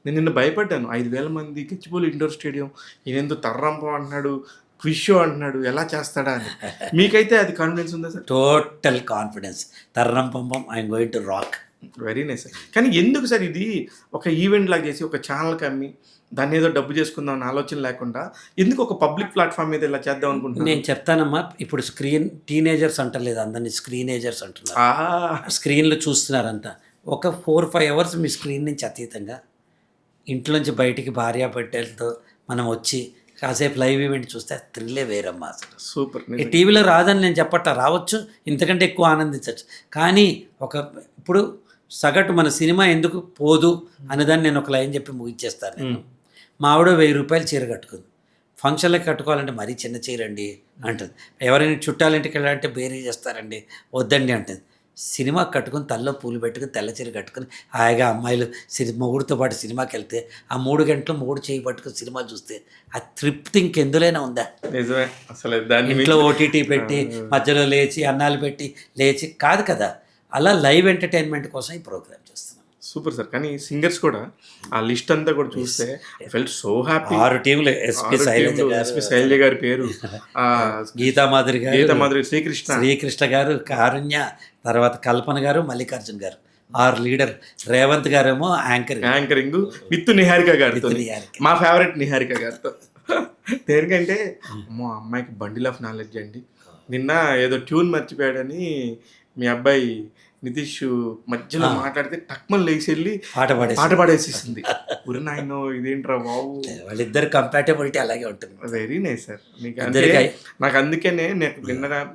నేను నిన్న భయపడ్డాను. 5,000 మంది గచ్చిబౌలి ఇండోర్ స్టేడియం. ఈయనేందో తర్రంపం అంటున్నాడు, క్విజ్ షో అంటున్నాడు. ఎలా చేస్తాడా అని. మీకైతే అది కాన్ఫిడెన్స్ ఉందా సార్? Total confidence. తర్రం పంపం I'm going to rock. Very nice sir. కానీ ఎందుకు సార్ ఇది ఒక ఈవెంట్ లాగా చేసి ఒక ఛానల్‌కి అమ్మి దాన్ని ఏదో డబ్బు చేసుకుందాం అనే ఆలోచన లేకుండా ఎందుకు ఒక పబ్లిక్ ప్లాట్‌ఫామ్ మీద ఇలా చేద్దాం అనుకుంటున్నారు? నేను చెప్తానమ్మా, ఇప్పుడు టీనేజర్స్ అంటలేదు, అందరినీ స్క్రీనేజర్స్ అంటున్నారు. స్క్రీన్లు చూస్తున్నారంతా. ఒక 4-5 అవర్స్ మీ స్క్రీన్ నుంచి అతీతంగా ఇంట్లోంచి బయటికి భార్య బిడ్డలతో మనం వచ్చి కాసేపు లైవ్ ఈవెంట్ చూస్తే థ్రిల్లే వేరమ్మా అసలు. సూపర్. ఈ టీవీలో రాదని నేను చెప్పట్లా, రావచ్చు, ఇంతకంటే ఎక్కువ ఆనందించవచ్చు. కానీ ఇప్పుడు సగటు మన సినిమా ఎందుకు పోదు అనేదాన్ని నేను ఒక లైన్ చెప్పి ముగించేస్తాను. నేను మా ఆవిడ 1,000 రూపాయలు చీర కట్టుకుంది. ఫంక్షన్లకి కట్టుకోవాలంటే మరీ చిన్న చీర అండి అంటుంది. ఎవరైనా చుట్టాలింటికి వెళ్ళాలంటే బేరీ చేస్తారండి, వద్దండి అంటుంది. సినిమా కట్టుకుని తల్లో పూలు పెట్టుకుని తెల్ల చీర కట్టుకుని హాయిగా అమ్మాయిలు మొగుడితో పాటు సినిమాకి వెళ్తే ఆ 3 గంటలు మొగుడు చేయి పట్టుకుని సినిమా చూస్తే ఆ తృప్తి ఇంకెందులైనా ఉందా? నిజమే. అసలు దాన్ని ఇంట్లో ఓటీటీ పెట్టి మధ్యలో లేచి అన్నాలు పెట్టి లేచి కాదు కదా. అలా లైవ్ ఎంటర్టైన్మెంట్ కోసం ఈ ప్రోగ్రామ్ చేస్తున్నాం. Super sir. కానీ సింగర్స్ కూడా ఆ లిస్ట్ అంతా కూడా చూస్తే ఫెల్ట్ సో హ్యాపీ. 6 టీంలు. ఎస్పి శైలజ గారి పేరు, గీతామాధురి గారు, శ్రీకృష్ణ గారు, కారుణ్య, తర్వాత కల్పన గారు, మల్లికార్జున్ గారు, 6 లీడర్. రేవంత్ గారేమో యాంకరింగ్ విత్ నిహారిక గారితో, మా ఫేవరెట్ నిహారిక గారితో. దేనికంటే అమ్మో అమ్మాయికి బండిల్ ఆఫ్ నాలెడ్జ్ అండి. నిన్న ఏదో ట్యూన్ మర్చిపోయాడని మీ అబ్బాయి నితీష్ మధ్యలో మాట్లాడితే టక్మన్ లేచి వెళ్ళి పాట పాడేసేసింది. ఉరి నాయనో ఇదేంట్రా బాబు. వాళ్ళిద్దరు కంపాటబిలిటీ అలాగే ఉంటుంది. Very nice sir. నాకు అందుకనే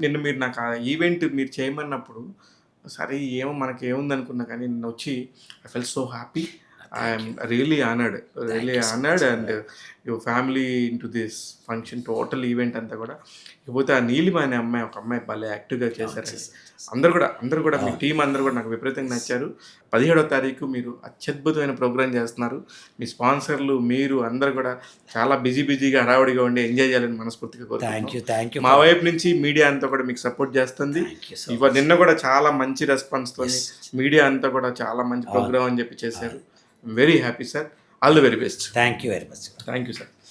నిన్న మీరు నాకు ఆ ఈవెంట్ మీరు చేయమన్నప్పుడు సరే ఏమో మనకి ఏముంది అనుకున్నా, కానీ నిన్న వచ్చి I felt so happy. I'm really honoured and your family in to this function, total event అంతా కూడా. ఇకపోతే ఆ నీలిమ అనే అమ్మాయి, ఒక అమ్మాయి భలే యాక్టివ్గా చేశారు. అందరూ కూడా మీ టీం అందరూ కూడా నాకు విపరీతంగా నచ్చారు. 17వ తారీఖు మీరు అత్యద్భుతమైన ప్రోగ్రామ్ చేస్తున్నారు. మీ స్పాన్సర్లు, మీరు అందరూ కూడా చాలా బిజీగా హడావుడిగా ఉండి ఎంజాయ్ చేయాలని మనస్ఫూర్తిగా కోరుకుంటున్నాను. మా వైపు నుంచి మీడియా అంతా కూడా మీకు సపోర్ట్ చేస్తుంది. నిన్న కూడా చాలా మంచి రెస్పాన్స్తో మీడియా అంతా కూడా చాలా మంచి ప్రోగ్రామ్ అని చెప్పి చేశారు. Very happy sir. All the very best. Thank you very much. Thank you sir.